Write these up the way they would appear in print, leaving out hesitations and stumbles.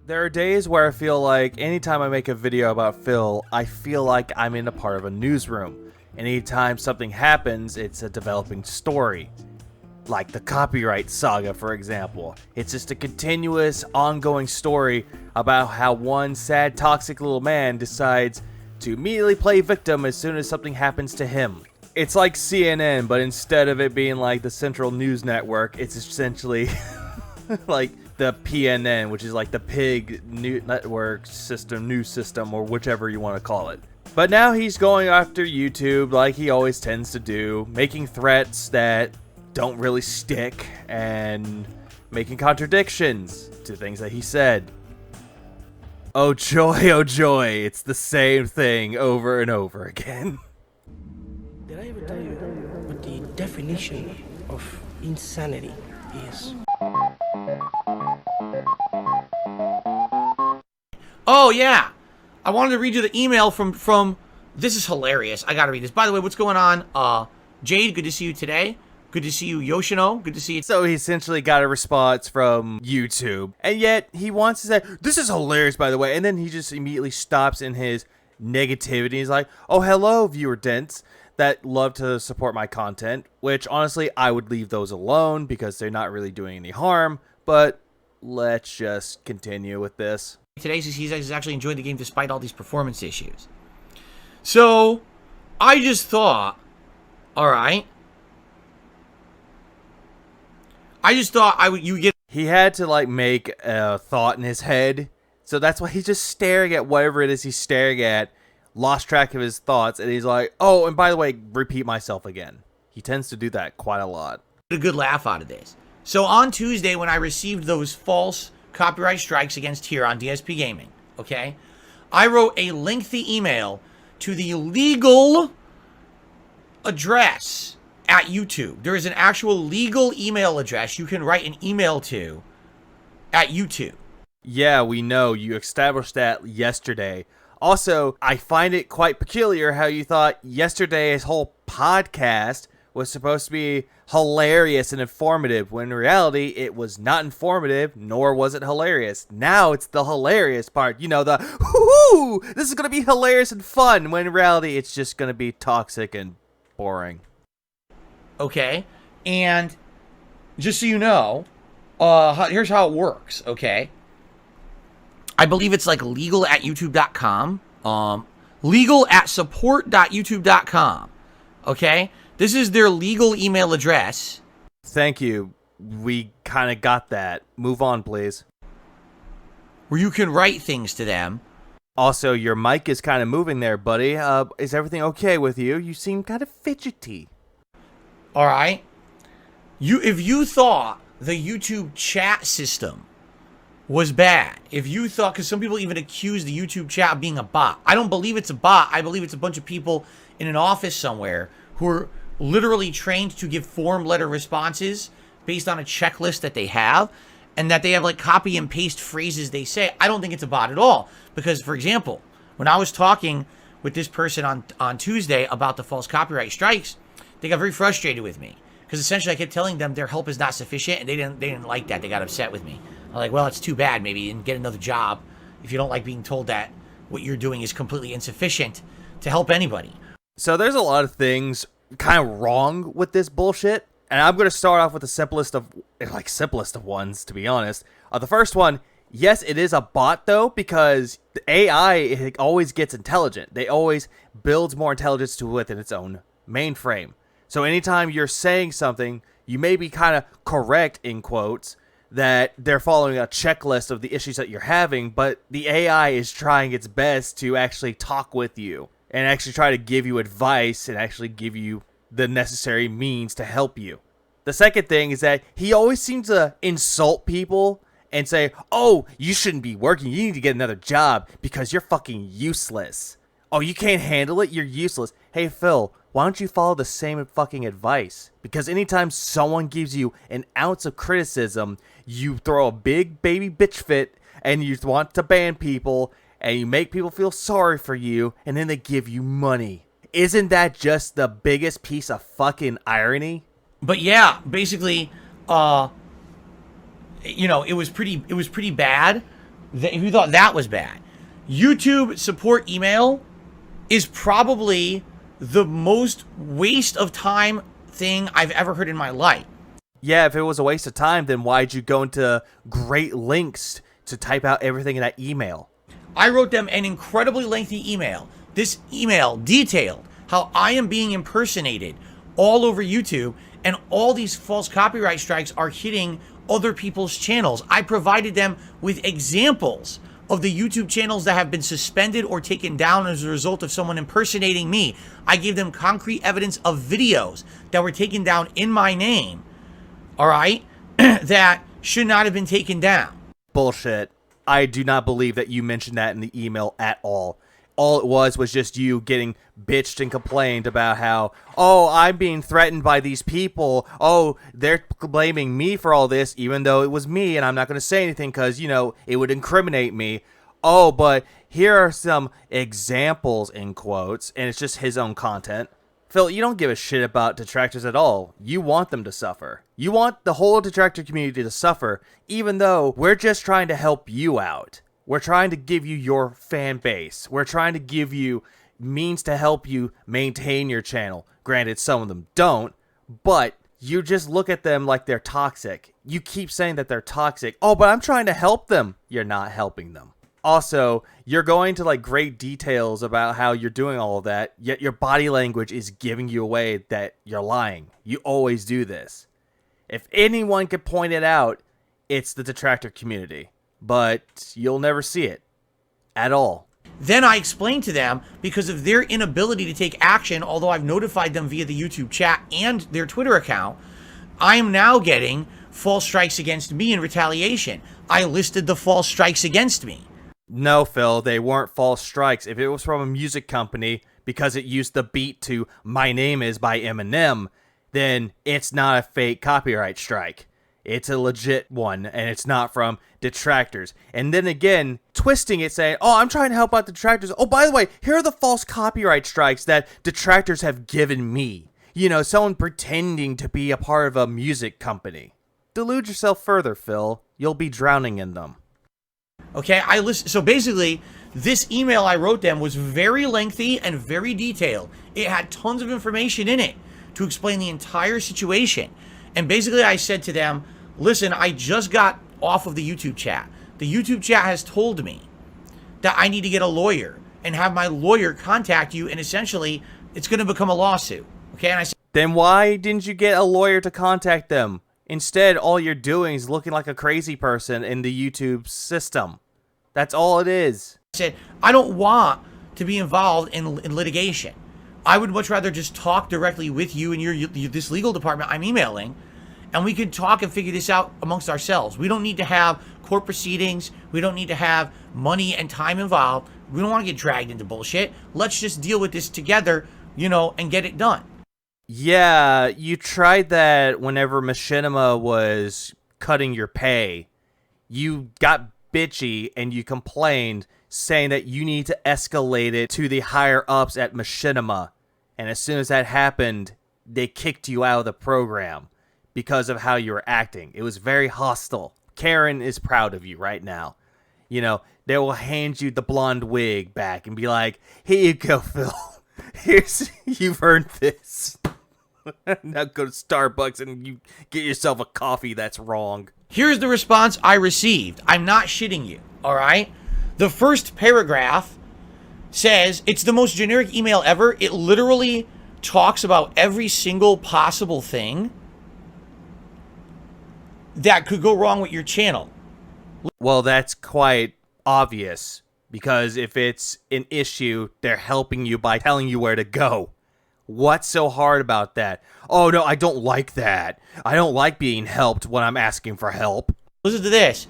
There are days where I feel like anytime I make a video about Phil, I feel like I'm in a part of a newsroom. Anytime something happens, it's a developing story. Like the copyright saga, for example. It's just a continuous, ongoing story about how one sad, toxic little man decides to immediately play victim as soon as something happens to him. It's like CNN, but instead of it being like the Central News Network, it's essentially like the PNN, which is like the pig network system, news system, or whichever you want to call it. But now he's going after YouTube like he always tends to do, making threats that don't really stick and making contradictions to things that he said. Oh joy, it's the same thing over and over again. Did I ever tell you what the definition of insanity is? Oh, yeah. I wanted to read you the email from this is hilarious. I gotta read this. By the way, what's going on? Jade, good to see you today. Good to see you, Yoshino. Good to see you. So he essentially got a response from YouTube, and yet he wants to say, this is hilarious, by the way, and then he just immediately stops in his negativity. He's like, oh, hello, viewer dents that love to support my content, which honestly, I would leave those alone because they're not really doing any harm, but let's just continue with this. Today he's actually enjoying the game despite all these performance issues. So, I just thought, alright. I just thought you get. He had to like make a thought in his head, so that's why he's just staring at whatever it is he's staring at, lost track of his thoughts, and he's like, oh, and by the way, repeat myself again. He tends to do that quite a lot. A good laugh out of this. So on Tuesday, when I received those false copyright strikes against here on DSP Gaming, okay, I wrote a lengthy email to the legal address at YouTube. There is an actual legal email address you can write an email to at YouTube. Yeah, we know. You established that yesterday. Also, I find it quite peculiar how you thought yesterday's whole podcast was supposed to be hilarious and informative, when in reality, it was not informative, nor was it hilarious. Now it's the hilarious part. You know, the, whoo, this is going to be hilarious and fun, when in reality, it's just going to be toxic and boring. Okay, and just so you know, here's how it works, okay? I believe it's like legal at youtube.com, legal at support.youtube.com, okay? This is their legal email address. Thank you. We kind of got that. Move on, please. Where you can write things to them. Also, your mic is kind of moving there, buddy. Is everything okay with you? You seem kind of fidgety. All right. If you thought the YouTube chat system was bad, if you thought, because some people even accuse the YouTube chat of being a bot. I don't believe it's a bot. I believe it's a bunch of people in an office somewhere who are literally trained to give form letter responses based on a checklist that they have, and that they have like copy and paste phrases they say. I don't think it's a bot at all. Because, for example, when I was talking with this person on Tuesday about the false copyright strikes, they got very frustrated with me, because essentially I kept telling them their help is not sufficient, and they didn't like that. They got upset with me. I'm like, well, it's too bad, maybe, and get another job if you don't like being told that what you're doing is completely insufficient to help anybody. So there's a lot of things kind of wrong with this bullshit, and I'm going to start off with the simplest of ones, to be honest. The first one, yes, it is a bot, though, because the AI, it always gets intelligent. They always builds more intelligence to within its own mainframe. So anytime you're saying something, you may be kind of correct, in quotes, that they're following a checklist of the issues that you're having, but the AI is trying its best to actually talk with you and actually try to give you advice and actually give you the necessary means to help you. The second thing is that he always seems to insult people and say, oh, you shouldn't be working. You need to get another job because you're fucking useless. Oh, you can't handle it? You're useless. Hey, Phil, why don't you follow the same fucking advice? Because anytime someone gives you an ounce of criticism, you throw a big baby bitch fit and you want to ban people and you make people feel sorry for you and then they give you money. Isn't that just the biggest piece of fucking irony? But yeah, basically, you know, it was pretty bad. if you thought that was bad, YouTube support email is probably the most waste of time thing I've ever heard in my life. Yeah, if it was a waste of time, then why'd you go into great lengths to type out everything in that email? I wrote them an incredibly lengthy email. This email detailed how I am being impersonated all over YouTube, and all these false copyright strikes are hitting other people's channels. I provided them with examples of the YouTube channels that have been suspended or taken down as a result of someone impersonating me. I gave them concrete evidence of videos that were taken down in my name, all right, that should not have been taken down. Bullshit. I do not believe that you mentioned that in the email at all. All it was just you getting bitched and complained about how, oh, I'm being threatened by these people. Oh, they're blaming me for all this, even though it was me, and I'm not going to say anything because, you know, it would incriminate me. Oh, but here are some examples, in quotes, and it's just his own content. Phil, you don't give a shit about detractors at all. You want them to suffer. You want the whole detractor community to suffer, even though we're just trying to help you out. We're trying to give you your fan base. We're trying to give you means to help you maintain your channel. Granted, some of them don't, but you just look at them like they're toxic. You keep saying that they're toxic. Oh, but I'm trying to help them. You're not helping them. Also, you're going to like great details about how you're doing all of that, yet your body language is giving you away that you're lying. You always do this. If anyone could point it out, it's the detractor community. But you'll never see it at all. Then I explained to them, because of their inability to take action, although I've notified them via the YouTube chat and their Twitter account, I am now getting false strikes against me in retaliation. I listed the false strikes against me. No, Phil, they weren't false strikes. If it was from a music company because it used the beat to My Name Is by Eminem, then it's not a fake copyright strike. It's a legit one, and it's not from detractors. And then again, twisting it, saying, oh, I'm trying to help out detractors. Oh, by the way, here are the false copyright strikes that detractors have given me. You know, someone pretending to be a part of a music company. Delude yourself further, Phil. You'll be drowning in them. Okay, so basically, this email I wrote them was very lengthy and very detailed. It had tons of information in it to explain the entire situation. And basically I said to them, listen, I just got off of the YouTube chat. The YouTube chat has told me that I need to get a lawyer and have my lawyer contact you, and essentially it's going to become a lawsuit. Okay, and I said, then why didn't you get a lawyer to contact them? Instead, all you're doing is looking like a crazy person in the YouTube system. That's all it is. I said, I don't want to be involved in litigation. I would much rather just talk directly with you and this legal department I'm emailing, and we could talk and figure this out amongst ourselves. We don't need to have court proceedings. We don't need to have money and time involved. We don't want to get dragged into bullshit. Let's just deal with this together, you know, and get it done. Yeah, you tried that whenever Machinima was cutting your pay. You got bitchy and you complained, saying that you need to escalate it to the higher ups at Machinima. And as soon as that happened, they kicked you out of the program because of how you were acting. It was very hostile. Karen is proud of you right now. You know, they will hand you the blonde wig back and be like, here you go, Phil. You've earned this. Now go to Starbucks and you get yourself a coffee that's wrong. Here's the response I received. I'm not shitting you, all right? The first paragraph says, it's the most generic email ever. It literally talks about every single possible thing that could go wrong with your channel. Well, that's quite obvious, because if it's an issue, they're helping you by telling you where to go. What's so hard about that? Oh, no, I don't like that. I don't like being helped when I'm asking for help. Listen to this.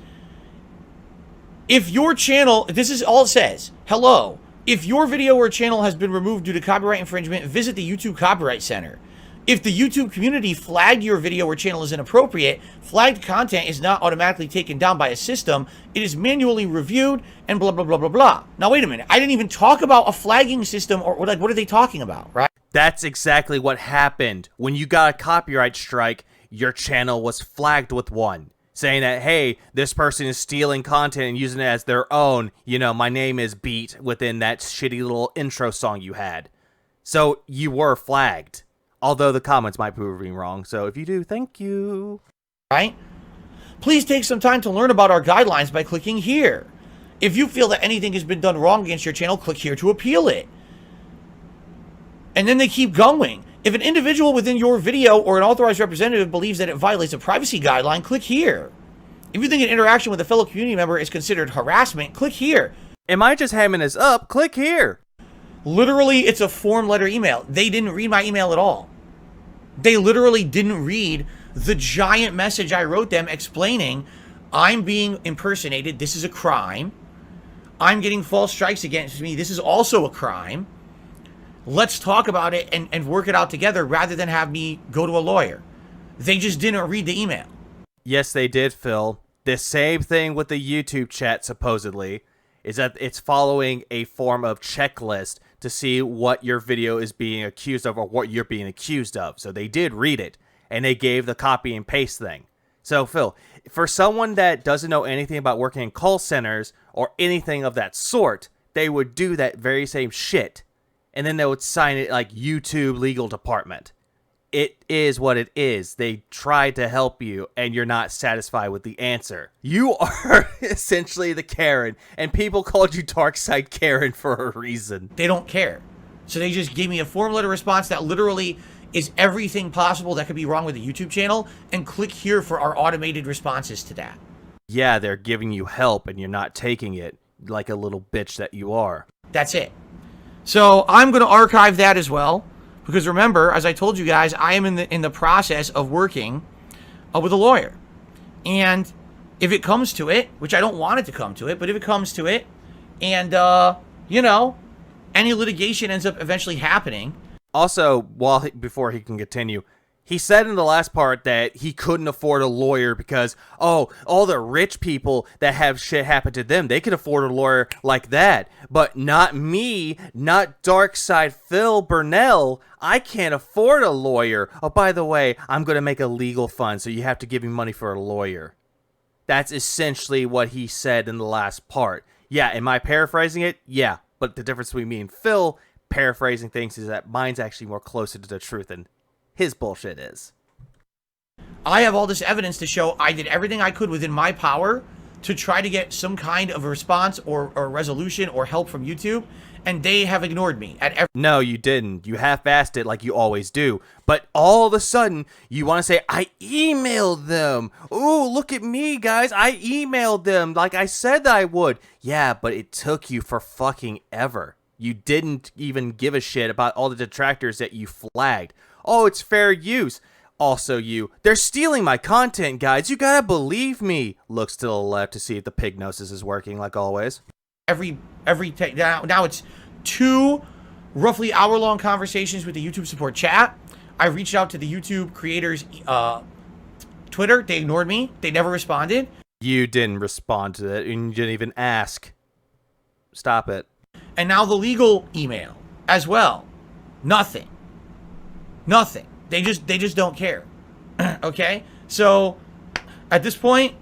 If your channel, this is all it says. Hello. If your video or channel has been removed due to copyright infringement, visit the YouTube Copyright Center. If the YouTube community flagged your video or channel as inappropriate, flagged content is not automatically taken down by a system. It is manually reviewed and blah, blah, blah, blah, blah. Now, wait a minute. I didn't even talk about a flagging system, or like, what are they talking about, right? That's exactly what happened. When you got a copyright strike, your channel was flagged with one. saying that, hey, this person is stealing content and using it as their own. You know, my name is beat within that shitty little intro song you had. So you were flagged, although the comments might prove being wrong. So if you do, thank you. Right? Please take some time to learn about our guidelines by clicking here. If you feel that anything has been done wrong against your channel, click here to appeal it. And then they keep going. If an individual within your video or an authorized representative believes that it violates a privacy guideline, click here. If you think an interaction with a fellow community member is considered harassment, click here. Am I just hamming this up? Click here. Literally, it's a form letter email. They didn't read my email at all. They literally didn't read the giant message I wrote them explaining I'm being impersonated. This is a crime. I'm getting false strikes against me. This is also a crime. Let's talk about it and work it out together rather than have me go to a lawyer. They just didn't read the email. Yes, they did, Phil. The same thing with the YouTube chat, supposedly, is that it's following a form of checklist to see what your video is being accused of or what you're being accused of. So they did read it, and they gave the copy and paste thing. So, Phil, for someone that doesn't know anything about working in call centers or anything of that sort, they would do that very same shit. And then they would sign it like YouTube legal department. It is what it is. They tried to help you, and you're not satisfied with the answer. You are essentially the Karen, and people called you Darkside Karen for a reason. They don't care. So they just gave me a form letter response that literally is everything possible that could be wrong with the YouTube channel, and click here for our automated responses to that. Yeah, they're giving you help, and you're not taking it like a little bitch that you are. That's it. So I'm going to archive that as well, because remember, as I told you guys, I am in the process of working with a lawyer. And if it comes to it, which I don't want it to come to it, but if it comes to it, and, you know, any litigation ends up eventually happening. Also, before he can continue, he said in the last part that he couldn't afford a lawyer because, oh, all the rich people that have shit happen to them, they could afford a lawyer like that. But not me, not Darkside Phil Burnell. I can't afford a lawyer. Oh, by the way, I'm going to make a legal fund, so you have to give me money for a lawyer. That's essentially what he said in the last part. Yeah, am I paraphrasing it? Yeah, but the difference between me and Phil paraphrasing things is that mine's actually more closer to the truth than his bullshit is. I have all this evidence to show I did everything I could within my power to try to get some kind of a response or resolution or help from YouTube, and they have ignored me at every— No, you didn't. You half-assed it like you always do. But all of a sudden, you want to say, I emailed them. Ooh, look at me, guys. I emailed them like I said that I would. Yeah, but it took you for fucking ever. You didn't even give a shit about all the detractors that you flagged. Oh, it's fair use. Also you. They're stealing my content, guys. You gotta believe me. Looks to the left to see if the pignosis is working, like always. Now it's 2 roughly hour-long conversations with the YouTube support chat. I reached out to the YouTube creators' Twitter. They ignored me. They never responded. You didn't respond to it, and you didn't even ask. Stop it. And now the legal email as well. Nothing. Nothing. They just don't care. Okay? So at this point,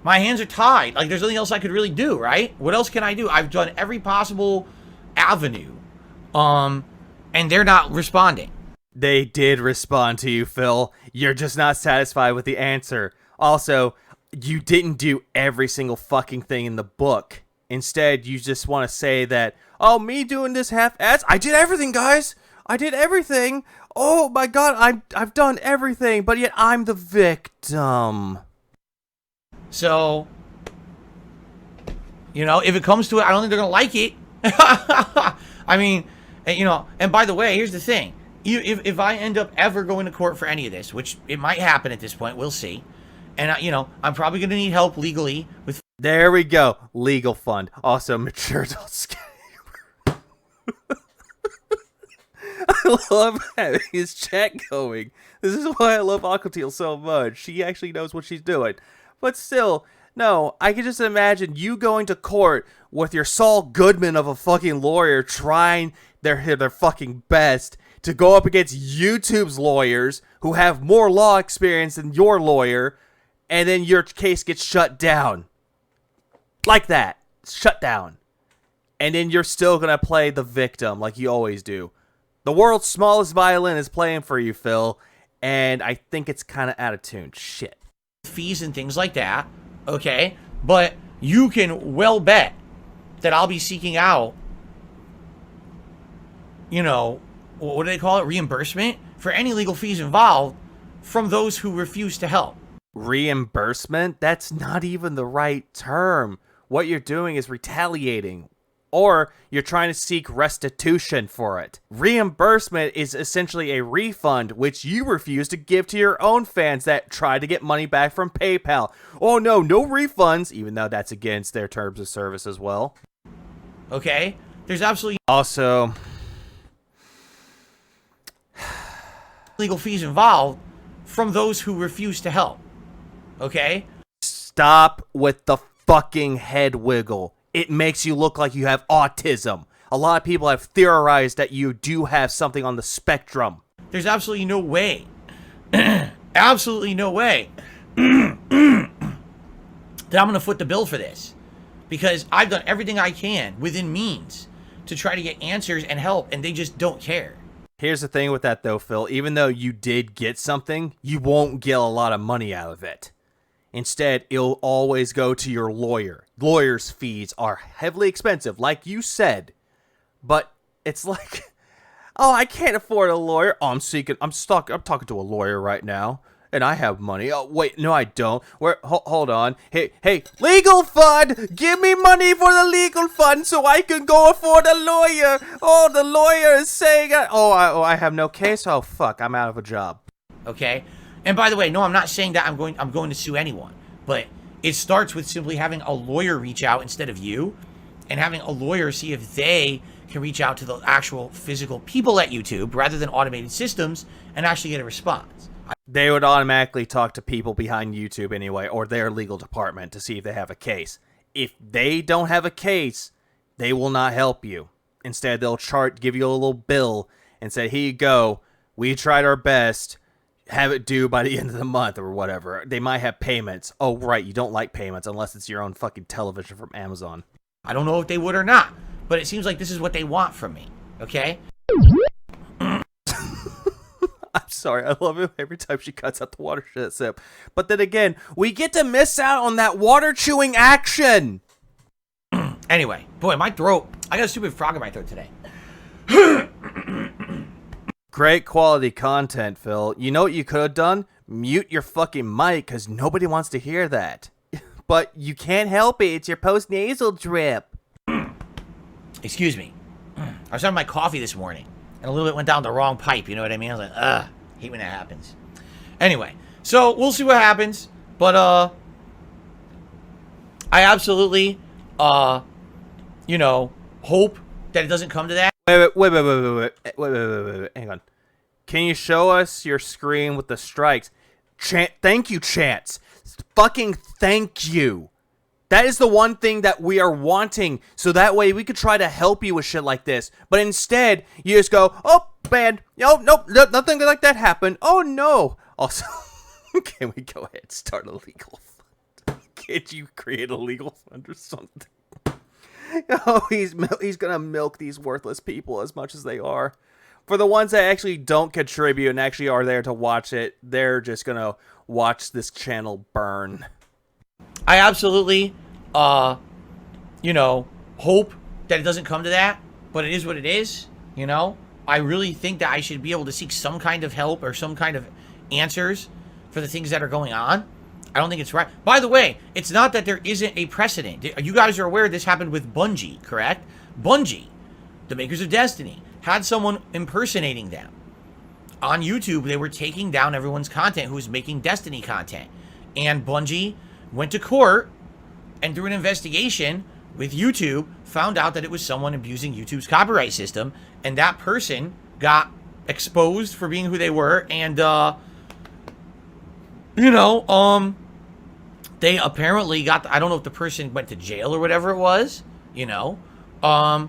my hands are tied. Like, there's nothing else I could really do, right? What else can I do? I've done every possible avenue. And they're not responding. They did respond to you, Phil. You're just not satisfied with the answer. Also, you didn't do every single fucking thing in the book. Instead, you just want to say that, oh, me doing this half-ass? I did everything, guys. I did everything. Oh, my God, I've done everything, but yet I'm the victim. So, you know, if it comes to it, I don't think they're going to like it. I mean, you know, and by the way, here's the thing. If I end up ever going to court for any of this, which it might happen at this point, we'll see. And, you know, I'm probably going to need help legally with... There we go. Legal fund. Also, mature adult scam. I love having his chat going. This is why I love Aquatil so much. She actually knows what she's doing. But still, no, I can just imagine you going to court with your Saul Goodman of a fucking lawyer trying their fucking best to go up against YouTube's lawyers who have more law experience than your lawyer, and then your case gets shut down. Like that. Shut down. And then you're still going to play the victim like you always do. The world's smallest violin is playing for you, Phil, and I think it's kind of out of tune. Shit. Fees and things like that, okay? But you can well bet that I'll be seeking out, you know, what do they call it? Reimbursement for any legal fees involved from those who refuse to help. Reimbursement? That's not even the right term. What you're doing is retaliating, or you're trying to seek restitution for it. Reimbursement is essentially a refund which you refuse to give to your own fans that try to get money back from PayPal. Oh no, no refunds, even though that's against their terms of service as well. Okay? There's absolutely Also, legal fees involved from those who refuse to help. Okay? stop with the fucking head wiggle. It makes you look like you have autism. A lot of people have theorized that you do have something on the spectrum. There's absolutely no way. Absolutely no way that I'm going to foot the bill for this. Because I've done everything I can within means to try to get answers and help, and they just don't care. Here's the thing with that though, Phil. Even though you did get something, you won't get a lot of money out of it. Instead, it'll always go to your lawyer. Lawyers' fees are heavily expensive, like you said. But it's like, oh, I can't afford a lawyer. Oh, I'm talking to a lawyer right now, and I have money. Oh, wait, no, I don't. Hold on. Hey, legal fund! Give me money for the legal fund so I can go afford a lawyer. Oh, the lawyer is saying, I have no case. Oh, fuck, I'm out of a job. Okay? And by the way, no, I'm not saying that I'm going to sue anyone, but it starts with simply having a lawyer reach out instead of you, and having a lawyer see if they can reach out to the actual physical people at YouTube rather than automated systems and actually get a response. They would automatically talk to people behind YouTube anyway, or their legal department, to see if they have a case. If they don't have a case, they will not help you. Instead, they'll give you a little bill and say, here you go, we tried our best, have it due by the end of the month or whatever. They might have payments. Oh, right, you don't like payments unless it's your own fucking television from Amazon. I don't know if they would or not, but it seems like this is what they want from me, okay? I'm sorry, I love it every time she cuts out the water sip. But then again, we get to miss out on that water chewing action. Anyway, boy, my throat, I got a stupid frog in my throat today. Great quality content, Phil. You know what you could have done? Mute your fucking mic, because nobody wants to hear that. But you can't help it. It's your post-nasal drip. Excuse me. I was having my coffee this morning, and a little bit went down the wrong pipe, you know what I mean? I was like, ugh, hate when that happens. Anyway, so we'll see what happens, but, I absolutely, hope that it doesn't come to that. Wait. Hang on. Can you show us your screen with the strikes? Thank you, Chance. Fucking thank you. That is the one thing that we are wanting, so that way we could try to help you with shit like this. But instead, you just go, oh, bad. Oh, nope, nothing like that happened. Oh, no. Also, can we go ahead and start a legal fund? Can't you create a legal fund or something? Oh, he's gonna milk these worthless people as much as they are. For the ones that actually don't contribute and actually are there to watch it, they're just gonna watch this channel burn. I absolutely, hope that it doesn't come to that, but it is what it is, I really think that I should be able to seek some kind of help or some kind of answers for the things that are going on. I don't think it's right. By the way, it's not that there isn't a precedent. You guys are aware this happened with Bungie, correct? Bungie, the makers of Destiny, had someone impersonating them. On YouTube, they were taking down everyone's content who was making Destiny content. And Bungie went to court and through an investigation with YouTube, found out that it was someone abusing YouTube's copyright system. And that person got exposed for being who they were. And, they apparently got, I don't know if the person went to jail or whatever it was, but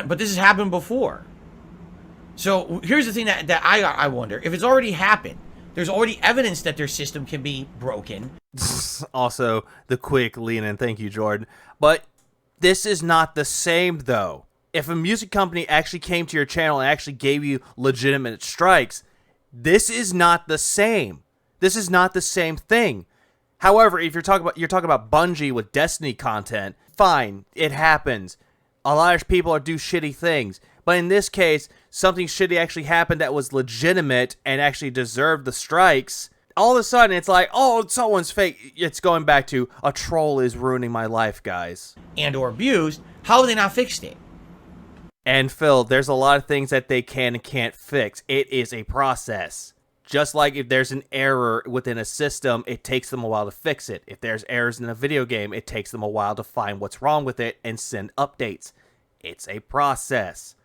this has happened before. So here's the thing that I wonder, if it's already happened, There's already evidence that their system can be broken. Also, the quick lean in. Thank you, Jordan. But this is not the same, though. If a music company actually came to your channel and actually gave you legitimate strikes, this is not the same. This is not the same thing. However, if you're talking about Bungie with Destiny content, fine, it happens. A lot of people do shitty things. But in this case, something shitty actually happened that was legitimate and actually deserved the strikes. All of a sudden, it's like, oh, someone's fake. It's going back to, a troll is ruining my life, guys. And or abused. How have they not fixed it? And Phil, there's a lot of things that they can and can't fix. It is a process. Just like if there's an error within a system, it takes them a while to fix it. If there's errors in a video game, it takes them a while to find what's wrong with it and send updates. It's a process.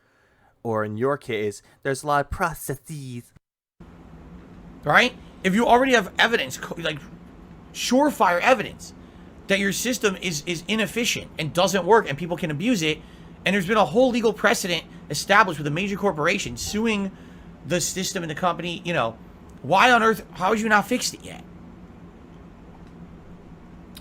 Or in your case, there's a lot of processes. Right? If you already have evidence, like surefire evidence, that your system is inefficient and doesn't work and people can abuse it, and there's been a whole legal precedent established with a major corporation suing the system and the company, you know, why on earth, how have you not fixed it yet?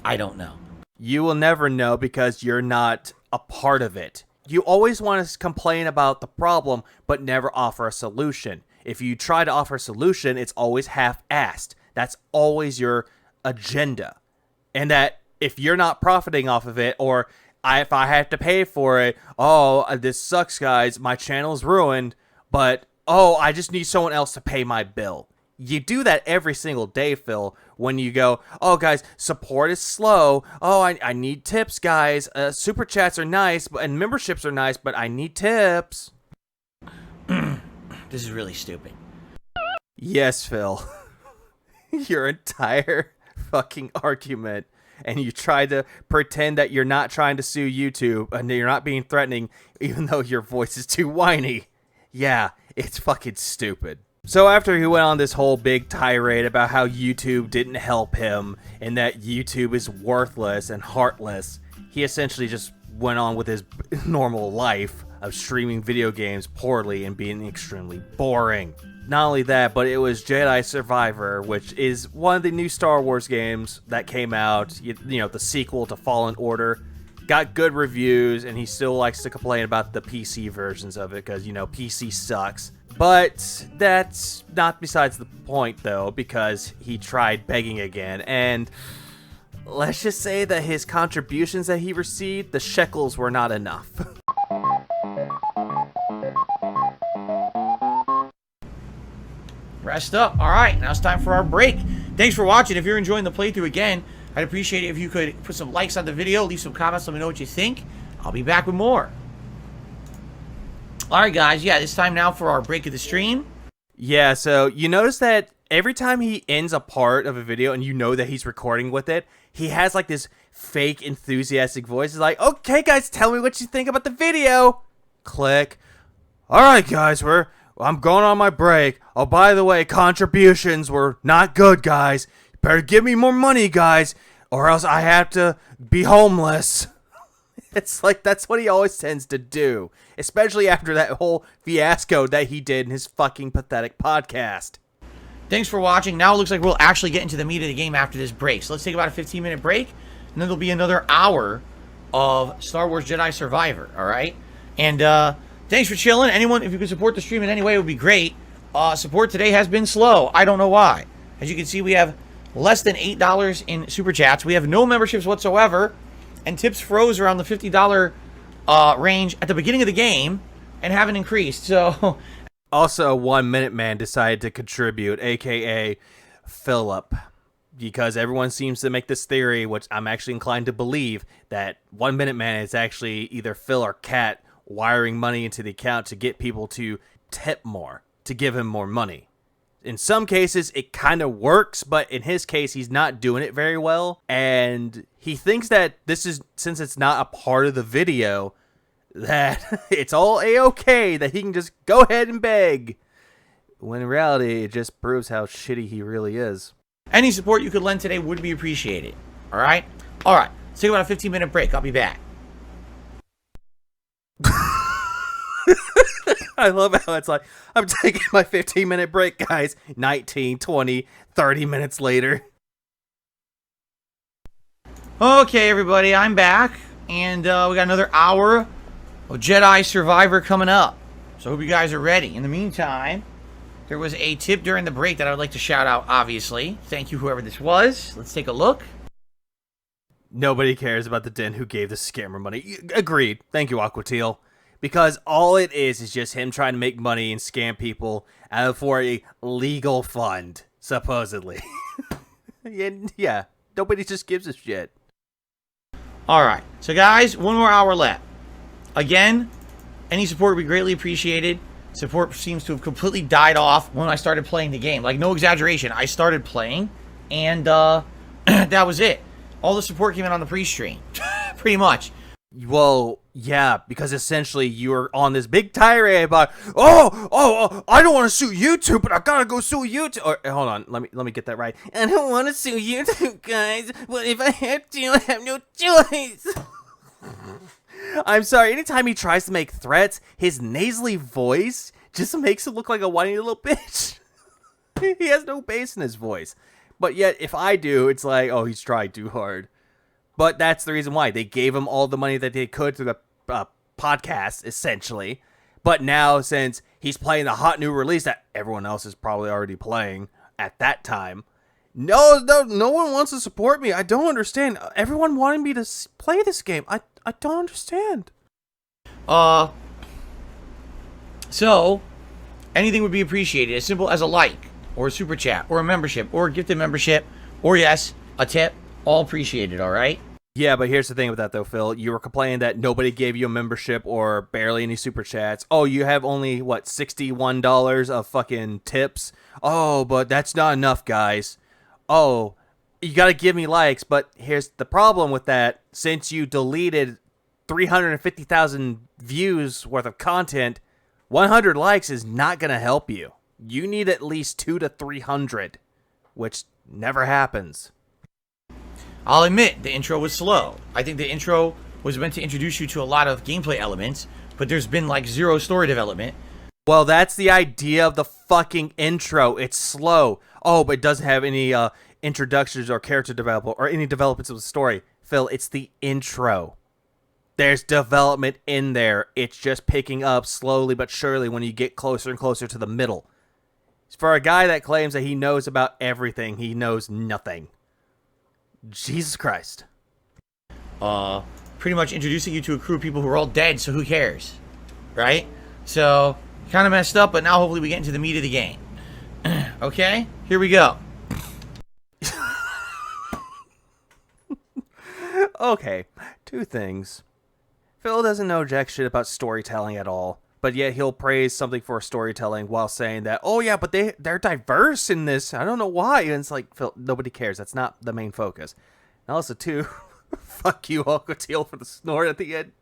I don't know. You will never know because you're not a part of it. You always want to complain about the problem, but never offer a solution. If you try to offer a solution, it's always half-assed. That's always your agenda. And that if you're not profiting off of it, or if I have to pay for it, oh, this sucks, guys, my channel's ruined, but, oh, I just need someone else to pay my bill. You do that every single day, Phil, when you go, oh, guys, support is slow. Oh, I need tips, guys. Super chats are nice, and memberships are nice, but I need tips. This is really stupid. Yes, Phil. Your entire fucking argument, and you try to pretend that you're not trying to sue YouTube, and you're not being threatening, even though your voice is too whiny. Yeah, it's fucking stupid. So after he went on this whole big tirade about how YouTube didn't help him and that YouTube is worthless and heartless, he essentially just went on with his normal life of streaming video games poorly and being extremely boring. Not only that, but it was Jedi Survivor, which is one of the new Star Wars games that came out, you know, the sequel to Fallen Order. Got good reviews, and he still likes to complain about the PC versions of it because, you know, PC sucks. But that's not besides the point, though, because he tried begging again, and let's just say that his contributions that he received, the shekels were not enough. Rest up. All right, now it's time for our break. Thanks for watching. If you're enjoying the playthrough again, I'd appreciate it if you could put some likes on the video, leave some comments, let me know what you think. I'll be back with more. All right, guys. Yeah, it's time now for our break of the stream. Yeah, so you notice that every time he ends a part of a video and you know that he's recording with it, he has like this fake enthusiastic voice. He's like, okay, guys, tell me what you think about the video. Click. All right, guys, I'm going on my break. Oh, by the way, contributions were not good, guys. You better give me more money, guys, or else I have to be homeless. It's like, that's what he always tends to do, especially after that whole fiasco that he did in his fucking pathetic podcast. Thanks for watching. Now it looks like we'll actually get into the meat of the game after this break. So let's take about a 15-minute break, and then there'll be another hour of Star Wars Jedi Survivor, all right? And thanks for chilling. Anyone, if you could support the stream in any way, it would be great. Support today has been slow. I don't know why. As you can see, we have less than $8 in Super Chats. We have no memberships whatsoever. And tips froze around the $50 range at the beginning of the game and haven't increased. So, also, 1 Minute Man decided to contribute, aka Philip, because everyone seems to make this theory, which I'm actually inclined to believe, that 1 Minute Man is actually either Phil or Kat wiring money into the account to get people to tip more, to give him more money. In some cases, it kind of works, but in his case, he's not doing it very well. And he thinks that this is, since it's not a part of the video, that it's all a-okay, that he can just go ahead and beg. When in reality, it just proves how shitty he really is. Any support you could lend today would be appreciated. All right? All right. Let's take about a 15-minute break. I'll be back. I love how it's like, I'm taking my 15-minute break, guys. 19, 20, 30 minutes later. Okay, everybody, I'm back. And we got another hour of Jedi Survivor coming up. So I hope you guys are ready. In the meantime, there was a tip during the break that I would like to shout out, obviously. Thank you, whoever this was. Let's take a look. Nobody cares about the Den who gave the scammer money. Agreed. Thank you, Aquateal. Because all it is just him trying to make money and scam people for a legal fund, supposedly. Yeah, nobody just gives a shit. Alright, so guys, one more hour left. Again, any support would be greatly appreciated. Support seems to have completely died off when I started playing the game. Like, no exaggeration. I started playing, and that was it. All the support came in on the pre-stream. Pretty much. Well, yeah, because essentially you were on this big tirade about, I don't want to sue YouTube, but I gotta go sue YouTube. Or, hold on, let me get that right. I don't want to sue YouTube, guys, but if I have to, I have no choice. I'm sorry, anytime he tries to make threats, his nasally voice just makes him look like a whiny little bitch. He has no bass in his voice. But yet, if I do, it's like, oh, he's tried too hard. But that's the reason why. They gave him all the money that they could through the podcast, essentially. But now, since he's playing the hot new release that everyone else is probably already playing at that time, no one wants to support me. I don't understand. Everyone wanted me to play this game. I don't understand. So, anything would be appreciated. As simple as a like, or a super chat, or a membership, or a gifted membership, or yes, a tip. All appreciated, alright? Yeah, but here's the thing with that, though, Phil. You were complaining that nobody gave you a membership or barely any super chats. Oh, you have only, what, $61 of fucking tips? Oh, but that's not enough, guys. Oh, you gotta give me likes, but here's the problem with that. Since you deleted 350,000 views worth of content, 100 likes is not gonna help you. You need at least 200 to 300, which never happens. I'll admit, the intro was slow. I think the intro was meant to introduce you to a lot of gameplay elements, but there's been like zero story development. Well, that's the idea of the fucking intro. It's slow. Oh, but it doesn't have any introductions or character development or any developments of the story. Phil, it's the intro. There's development in there. It's just picking up slowly but surely when you get closer and closer to the middle. For a guy that claims that he knows about everything, he knows nothing. Jesus Christ. Pretty much introducing you to a crew of people who are all dead, so who cares? Right? So, kind of messed up, but now hopefully we get into the meat of the game. Okay? Here we go. Okay, two things. Phil doesn't know jack shit about storytelling at all, but yet he'll praise something for storytelling while saying that, oh yeah, but they're diverse in this. I don't know why. And it's like, Phil, nobody cares. That's not the main focus. And also, too, fuck you, Aquateal, for the snort at the end.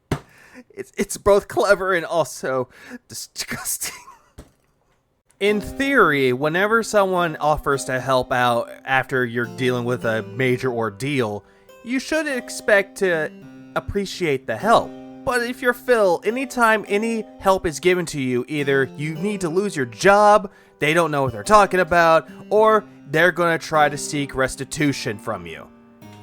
It's both clever and also disgusting. In theory, whenever someone offers to help out after you're dealing with a major ordeal, you should expect to appreciate the help. But if you're Phil, anytime any help is given to you, either you need to lose your job, they don't know what they're talking about, or they're going to try to seek restitution from you.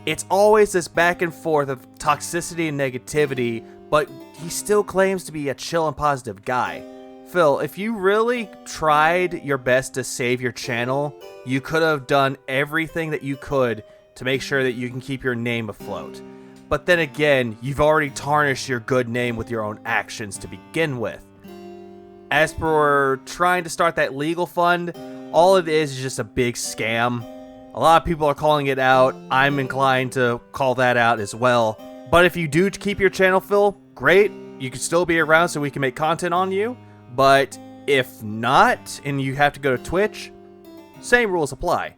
It's always this back and forth of toxicity and negativity, but he still claims to be a chill and positive guy. Phil, if you really tried your best to save your channel, you could have done everything that you could to make sure that you can keep your name afloat. But then again, you've already tarnished your good name with your own actions to begin with. As for trying to start that legal fund, all it is just a big scam. A lot of people are calling it out. I'm inclined to call that out as well. But if you do keep your channel, Phil, great. You can still be around so we can make content on you. But if not, and you have to go to Twitch, same rules apply.